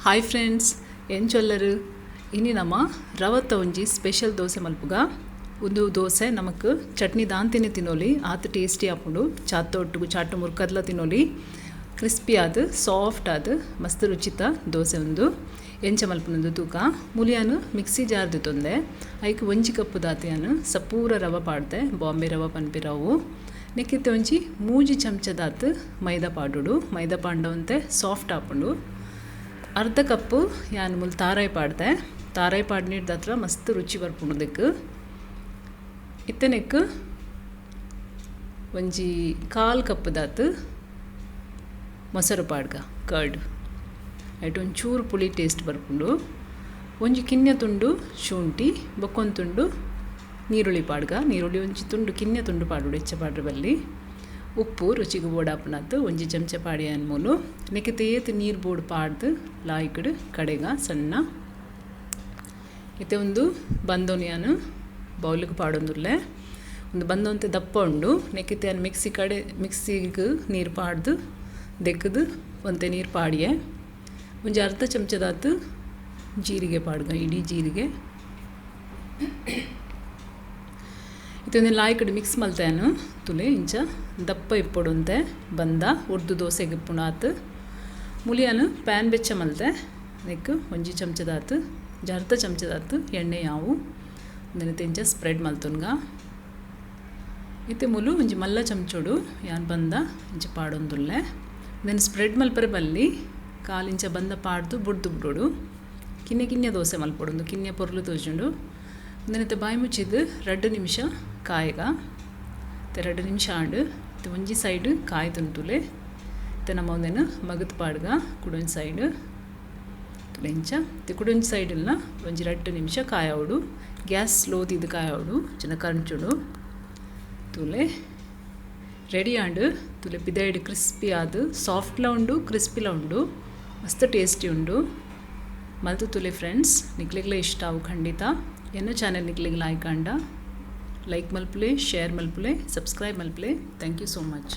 Hi friends ಏನು ಚೊಲ್ಲರು ಇನ್ನು ನಮ್ಮ ರವತ್ತ ಒಂಜಿ ಸ್ಪೆಷಲ್ ದೋಸೆ ಮಲ್ಪುಗ ಒಂದು ದೋಸೆ ನಮಕ್ ಚಟ್ನಿ ದಾಂತಿನೇ ತಿನ್ನೋಲಿ ಆತ ಟೇಸ್ಟಿ ಆಪುಂಡು ಚಾತ ಒಟ್ಟಿಗೂ ಚಾಟು ಮುರ್ಕದ್ಲ ತಿನ್ನೋಲಿ ಕ್ರಿಸ್ಪಿ ಆದ ಸಾಫ್ಟ್ ಆದ ಮಸ್ತ್ ರುಚಿತ ದೋಸೆ ಒಂದು ಎಂಚ ಮಲ್ಪುನೊಂದು ತೂಕ ಮುಲಿಯಾನು ಮಿಕ್ಸಿ ಜಾರ್ದು ತೊಂದೆ ಐಕ್ ಒಂಜಿ ಕಪ್ಪು ದಾತಿಯಾನು ಸಪೂರ ರವ ಪಾಡ್ದೆ ಬಾಂಬೆ ರವ ಪನ್ಪಿರವು ನೆಕ್ಕಿತ್ತೆ ಒಂಜಿ ಮೂಜಿ ಚಮಚದಾತ್ ಮೈದಾ ಪಾಡುಡು ಮೈದಾ ಪಾಂಡವಂತೆ ಸಾಫ್ಟ್ ಆಪುಂಡು ಅರ್ಧ ಕಪ್ಪು ಯಾನು ಮುಲ್ ತಾರಾಯಿ ಪಾಡ್ದೆ ತಾರಾಯಿ ಪಾಡ್ನಿಡ್ದ ಹತ್ರ ಮಸ್ತ್ ರುಚಿ ಬರ್ಪುಂಡು ದೆಕ್ಕು ಇತ್ತನೆಕ್ ಒಂಜಿ ಕಾಲ್ ಕಪ್ಪುದಾತ್ ಮೊಸರು ಪಾಡ್ಗ ಕರ್ಡ್ ಐಟ್ ಒಂಚೂರು ಪುಳಿ ಟೇಸ್ಟ್ ಬರ್ಪುಂಡು ಒಂಜಿ ಕಿನ್ಯ ತುಂಡು ಶುಂಠಿ ಬೊಕ್ಕೊಂದು ತುಂಡು ನೀರುಳ್ಳಿ ಪಾಡ್ಗ ನೀರುಳ್ಳಿ ಒಂಜಿ ತುಂಡು ಕಿನ್ಯ ತುಂಡು ಪಾಡುಡು ಹೆಚ್ಚ ಪಾಡ್ರ ಬಲ್ಲಿ ಉಪ್ಪು ರುಚಿಗೆ ಬೋಡಾಪನದ್ದು ಒಂಜಿ ಚಮಚ ಪಾಡಿ ಅನ್ಮೂಲು ನೆಕ್ಕೆ ತೇತು ನೀರು ಬೋಡು ಪಾಡ್ದು ಲಾಯ್ಕಡು ಕಡೆಗ ಸಣ್ಣ ಇತ್ತೆ ಒಂದು ಬಂದೋನಿಯಾನು ಬೌಲಿಗೆ ಪಾಡೊಂದುಲ್ಲೆ ಒಂದು ಬಂದೊಂತೆ ದಪ್ಪ ಉಂಡು ನೆಕ್ಕಿತ್ತೆ ಅನ್ನು ಮಿಕ್ಸಿಗೆ ನೀರು ಪಾಡ್ದು ದೆಕ್ಕದು ಒಂತೆ ನೀರು ಪಾಡಿಯೆ ಒಂಜಿ ಅರ್ಧ ಚಮಚದಾತು ಜೀರಿಗೆ ಪಾಡ್ಗ ಇಡೀ ಜೀರಿಗೆ ಇದೊಂದು ಲಾಯ್ಕಡೆ ಮಿಕ್ಸ್ ಮಲ್ತೇನು ತುಲೆ ಇಂಚ ದಪ್ಪ ಇಪ್ಪೊಡುಂತೆ ಬಂದ ಉರ್ದು ದೋಸೆಗೆ ಇಪ್ಪುಂಡು ಆತು ಮುಲಿಯಾನು ಪ್ಯಾನ್ ಬೆಚ್ಚ ಮಲ್ತೆ ನೆಕ್ಕು ಒಂಜಿ ಚಮಚದಾತು ಅರ್ಧ ಚಮಚದಾತು ಎಣ್ಣೆ ಯಾವು ಅದನ್ನು ಇಂಚ ಸ್ಪ್ರೆಡ್ ಮಲ್ತುನ್ಗ ಇತ್ತೆ ಮುಲು ಒಂಜಿ ಮಲ್ಲ ಚಮಚೋಡು ಯಾನ್ ಬಂದ ಇಂಚ ಪಾಡೊಂದುಲ್ಲೆ ಇದನ್ನು ಸ್ಪ್ರೆಡ್ ಮಲ್ಪರೆ ಬಲ್ಲಿ ಕಾಲಿಂಚ ಬಂದ ಪಾಡ್ದು ಬುಡ್ದು ಬಿಡೋಡು ಕಿನ್ನೆ ದೋಸೆ ಮಲ್ಪೊಡೊಂದು ಕಿನ್ನೆ ಪೊರ್ಲು ತೋಜುಂಡು ಅದನ್ನತ್ತೆ ಬಾಯಿ ಮುಚ್ಚಿದ್ದು 2 ನಿಮಿಷ ಕಾಯಿಗ 2 ನಿಮಿಷ ಆಂಡು ಒಂಜಿ ಸೈಡ್ ಕಾಯಿ ತುಂತುಲೆ ನಮ್ಮ ಒಂದೇನು ಮಗದ ಪಾಡ್ಗ ಕುಡೊಂಜಿ ಸೈಡ್ ತುಳೆಂಚ ಕುಡೊಂಜಿ ಸೈಡಲ್ಲ ಒಂಜಿ 2 ನಿಮಿಷ ಕಾಯೋಡು ಗ್ಯಾಸ್ ಸ್ಲೋ ತಿದ್ದು ಕಾಯೋಡು ಚಿನ್ನ ಕರ್ಚುಡು ತುಲೆ ರೆಡಿ ಆಂಡು ತುಲೆ ಪಿದೈಡ್ ಕ್ರಿಸ್ಪಿ ಆದು ಸಾಫ್ಟ್ಲ ಉಂಡು ಕ್ರಿಸ್ಪಿಲ ಉಂಡು ಮಸ್ತ್ ಟೇಸ್ಟಿ ಉಂಡು ಮಲ್ತು ತುಲೆ ಫ್ರೆಂಡ್ಸ್ ನಿಕ್ಲಿಗ್ಲೇ ಇಷ್ಟ ಅವು ಖಂಡಿತ ಎನ್ನ ಚಾನೆಲ್ ನಿಕ್ಲಿಗೆ ಲೈಕ್ ಮಲ್ಪುಲೆ ಶೇರ್ ಮಲ್ಪುಲೆ ಸಬ್ಸ್ಕ್ರೈಬ್ ಮಲ್ಪುಲೆ ಥ್ಯಾಂಕ್ ಯು ಸೋ ಮಚ್.